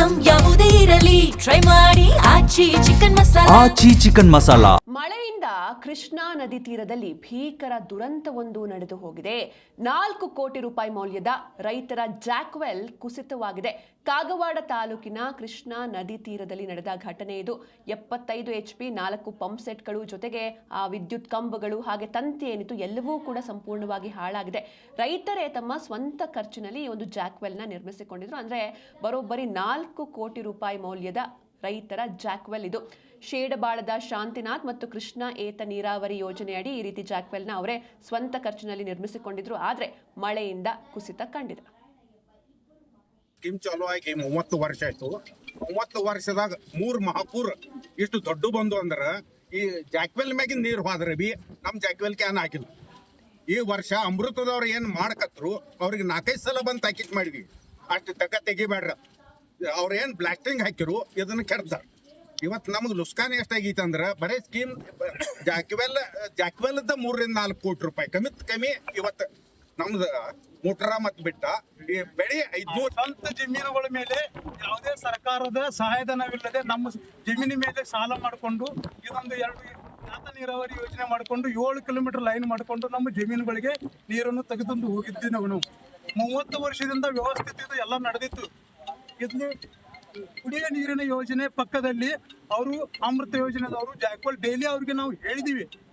Item ಯಾವುದೇ ಇರಲಿ try ಮಾಡಿ ಆಚಿ ಚಿಕನ್ ಮಸಾಲಾ. ಮಳೆಯಿಂದ ಕೃಷ್ಣಾ ನದಿ ತೀರದಲ್ಲಿ ಭೀಕರ ದುರಂತವೊಂದು ನಡೆದು ಹೋಗಿದೆ. 4 ಕೋಟಿ ರೂಪಾಯಿ ಮೌಲ್ಯದ ರೈತರ ಜಾಕ್ವೆಲ್ ಕುಸಿತವಾಗಿದೆ. ಕಾಗವಾಡ ತಾಲೂಕಿನ ಕೃಷ್ಣಾ ನದಿ ತೀರದಲ್ಲಿ ನಡೆದ ಘಟನೆ ಇದು. 75 HP 4 ಪಂಪ್ ಸೆಟ್ಗಳು ಜೊತೆಗೆ ಆ ವಿದ್ಯುತ್ ಕಂಬಗಳು ಹಾಗೆ ತಂತಿ ಏನಿತ್ತು ಎಲ್ಲವೂ ಕೂಡ ಸಂಪೂರ್ಣವಾಗಿ ಹಾಳಾಗಿದೆ. ರೈತರೇ ತಮ್ಮ ಸ್ವಂತ ಖರ್ಚಿನಲ್ಲಿ ಈ ಒಂದು ಜಾಕ್ವೆಲ್ನ ನಿರ್ಮಿಸಿಕೊಂಡಿದ್ರು. ಅಂದ್ರೆ ಬರೋಬ್ಬರಿ 4 ಕೋಟಿ ರೂಪಾಯಿ ಮೌಲ್ಯದ ರೈತರ ಜಾಕ್ವೆಲ್ ಇದು. ಶೇಡಬಾಳದ ಶಾಂತಿನಾಥ್ ಮತ್ತು ಕೃಷ್ಣ ಏತ ನೀರಾವರಿ ಯೋಜನೆಯಡಿ ಈ ರೀತಿ ಜಾಕ್ವೆಲ್ನ ಅವರೇ ಸ್ವಂತ ಖರ್ಚಿನಲ್ಲಿ ನಿರ್ಮಿಸಿಕೊಂಡಿದ್ರು. ಆದ್ರೆ ಮಳೆಯಿಂದ ಕುಸಿತ ಕಂಡಿದೆ. ಸ್ಕೀಮ್ ಚಾಲು ಆಗಿ 30 ವರ್ಷ ಆಯ್ತು. 30 ವರ್ಷದಾಗ 3 ಮಹಾಪೂರ್ ಇಷ್ಟು ದೊಡ್ಡ ಬಂದು ಅಂದ್ರ ಈ ಜಾಕ್ವೆಲ್ ಮ್ಯಾಗಿನ ನೀರು ಹೋದ್ರೆ ಬಿ ನಮ್ ಜಾಕ್ವೆಲ್ ಕ್ಯಾನ್ ಹಾಕಿಲ್ಲ. ಈ ವರ್ಷ ಅಮೃತದವ್ರು ಏನ್ ಮಾಡಕತ್ರು ಅವ್ರಿಗೆ 4-5 ಸಲ ಬಂದು ತಾಕೀತ್ ಮಾಡಿದ್ವಿ. ಅಷ್ಟು ತೆಗಿಬೇಡ್ರ, ಅವ್ರೇನ್ ಬ್ಲಾಸ್ಟಿಂಗ್ ಹಾಕಿರು ಇದನ್ನ ಕೆಡ್ತಾರ. ಇವತ್ತು ನಮ್ಗೆ ಲುಸ್ಕಾನ್ ಎಷ್ಟಾಗೈತೆ ಅಂದ್ರೆ ಬರೀ ಸ್ಕೀಮ್ ಜಾಕ್ವೆಲ್ 3-4 ಕೋಟಿ ರೂಪಾಯಿ ಕಮ್ಮಿ. ಇವತ್ತು ನಮ್ದು ಮೋಟರ ಮತ್ ಬಿಟ್ಟ ಈ ಬೆಳೆ 500 ಸ್ವಂತ ಜಮೀನುಗಳ ಮೇಲೆ ಯಾವುದೇ ಸರ್ಕಾರದ ಸಹಾಯಧನವಿಲ್ಲದೆ ನಮ್ಮ ಜಮೀನಿನ ಮೇಲೆ ಸಾಲ ಮಾಡಿಕೊಂಡು ಇದೊಂದು 2 ಏತ ನೀರಾವರಿ ಯೋಜನೆ ಮಾಡಿಕೊಂಡು 7 ಕಿಲೋಮೀಟರ್ ಲೈನ್ ಮಾಡಿಕೊಂಡು ನಮ್ಮ ಜಮೀನುಗಳಿಗೆ ನೀರನ್ನು ತೆಗೆದುಕೊಂಡು ಹೋಗಿದ್ವಿ ನಾವು. 30 ವರ್ಷದಿಂದ ವ್ಯವಸ್ಥಿತ ಎಲ್ಲ ನಡೆದಿತ್ತು. ಇದನ್ನು ಕುಡಿಯುವ ನೀರಿನ ಯೋಜನೆ ಪಕ್ಕದಲ್ಲಿ ಅವರು ಅಮೃತ ಯೋಜನೆದವರು ಜಾಕ್ವೆಲ್ ಡೈಲಿ ಅವ್ರಿಗೆ ನಾವು ಹೇಳಿದೀವಿ,